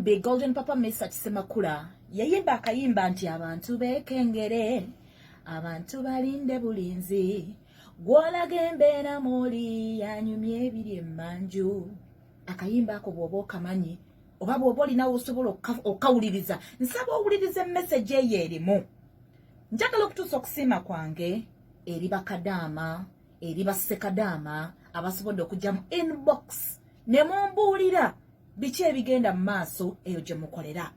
Big Golden Papa Mesa Kisemakula yayimba akayimba nti abantu bekengere abantu balinde bulinzi gwolaga embeera muli yanyumya ebiri emmanju. Akayimba ako bw'oba okamanyi oba bw'oba olinawo osobola okawuliriza nsaba owuliriza message eyo erimu. Njagala okutuusa okusiima kwange eri bakadama eri bassekadama abasobodde okujja mu inbox ne mumbuulira biki ebigenda mu maaso eyo gye mukolera.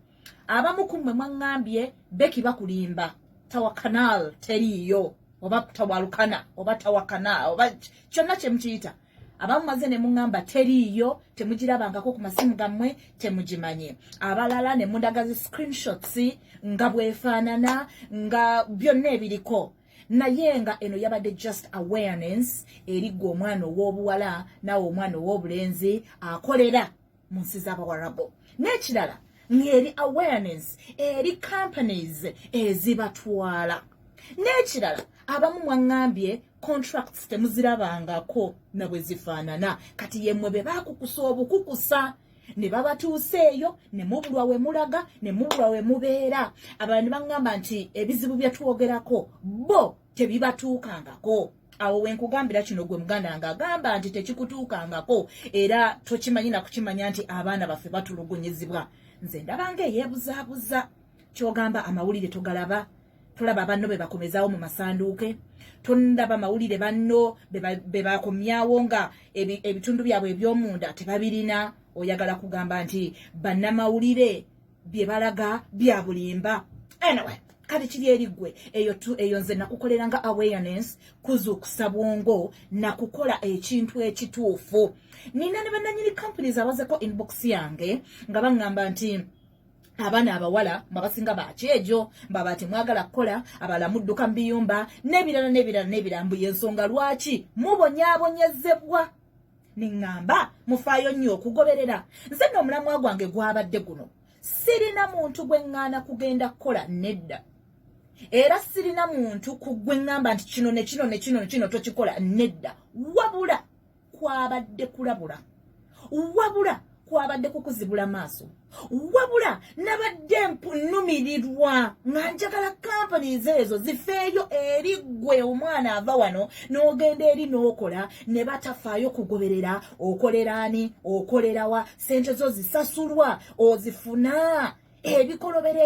Abamu ku mmwe mwaŋŋambye Beki bakulimba tawa canal teriiyo oba tawalukana oba tawakana oba kyonna kye mukiyita. Abamu maze ne muŋŋamba teriiyo temugirabangako ku masimu gammwe temugimanye. Abalala ne mundagazi screenshots nga bwefaanana nga byonna ebiriko. Naye nga eno yabadde just awareness erigwa omwana ow'obuwala nawe omwana ow'obulenzi akolera mu nsi z'Abawarabu. N'ekirala ng'eri awareness eri companies ezibatwala. N'ekirala abamu mwaŋŋambye contracts temuzirabangako na bwe zifaanana kati yemmwe be baakukusa obukukusa ne babatuusa eyo ne mubulwa we mulaga ne mubulwa we mubeera. Abantu baŋŋamba nti ebizibu bye twogerako bo tebibatuukangako. Awo wenkugambira kino gwe muganda ng'agamba nti tekikutuukangako era tokimanyi na kukimanya nti abaana baffe batulugunyizibwa. Nze ndabanga eyeebuzaabuza ky'ogamba amawulire togalaba. Tolaba banno be bakomezaawo mu masanduuke. Tondaba mawulire banno be bakomyawo nga ebitundu byabwe eby'omunda tebabirina. Oyagala kugamba nti bannamawulire bye balaga bya bulimba. Anyway, kati kiri eriggwe eyo nze nakukolera nga awareness kuzuukusa bwongo na kukola ekintu ekituufu. Nina ne bannanyini companies abazeko inbox yange nga baŋŋamba nti abaana abawala babasinga bakyejo mbaba temwagala kukola abala mudduka mu biyumba n'ebirala mbu y'ensonga lwaki mubonyaabonyezebwa. Niŋŋamba mufaayo nnyo okugoberera. Nze n'omulamwa gwange gwabadde guno sirina muntu gwe ŋŋaana kugenda kukola nedda. Era sirina muntu gwe ŋŋamba nti kino ne kino ne kino ne kino tokikola nedda. Wabula kwabadde kulabula. Wabula kwabadde kukuzibula maaso. Wabula nabadde mpunumirirwa nga njagala companies ezo zifeeyo eri gwe omwana ava wano n'ogenda eri n'okola ne batafaayo kugoberera okolera ani okolerawa sente zo zisasulwa ozifuna ebikolobera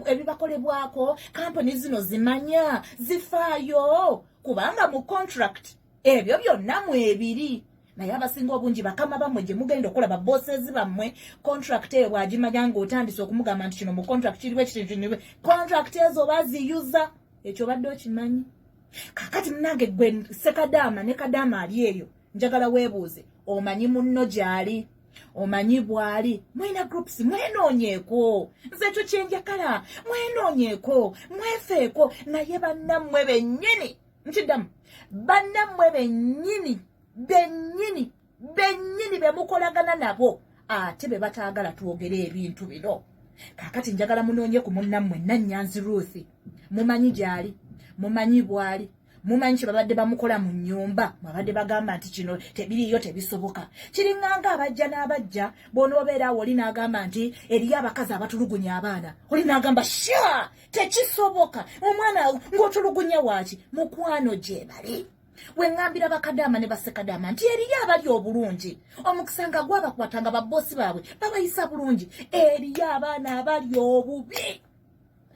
ebibakolebwako companies zino zimanya zifaayo kubanga mu contract ebyo byonna mwebiri. Naye abasinga obungi bakama bammwe gye mugenda okukola babossezi bammwe contract eyo bw'agimanya ng'otandise okumugamba nti kino mu contract kiriwo ekitintu contract ezo baziyuza. Ekyo badde okimanyi. Kakati munange gwe sekadama ne kadama ali eyo njagala weebuuze omanyi munno gy'ali omanyi bw'ali. Mwina groups mwenoonyeeko. Nze ekyo kye njagala mwenoonyeeko mwefeeko. Naye bannammwe bennyini nkiddamu bannammwe bennyini be mukolagana nabo ate be bataagala twogere ebintu bino. Kakati njagala munoonye ku munnammwe Nannyanzi Ruth. Mumanyi gy'ali mumanyi bw'ali mumanyi kye babadde bamukola mu nnyumba babadde bagamba nti kino tebiriyo tebisoboka. Kiringanga abajja n'abajja bw'onoobeera awo oli n'agamba nti eriyo abakazi abatulugunya abaana oli n'agamba sha tekisoboka omwana ng'otulugunya waaki mukwano gye bali. Weŋŋambira bakadama ne bassekadama nti eriyo abali obulungi omukisa nga gwabakwatanga babbosi baabwe babayisa bulungi. Eriyo abaana abali obubi.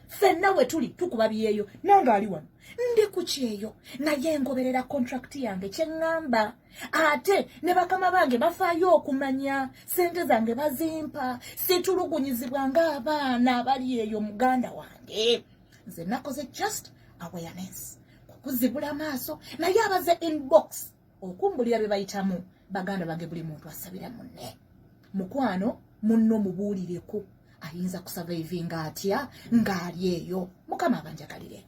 Ffenna we tuli tukuba byeyo nange ali wano ndi ku kyeyo naye ngoberera contract yange kye ŋŋamba. Ate ne bakama bange bafaayo okumanya sente zange bazimpa situlugunyizibwa ng'abaana abali eyo muganda wange. Nze nakoze just awareness kuzibula maaso naye abaze inbox okumbulira bye bayitamu baganda bange buli muntu asabira munne. Mukwano munno mubuulireko ayinza kusurvivinga atya ng'ali eyo. Mukama abanjagalire.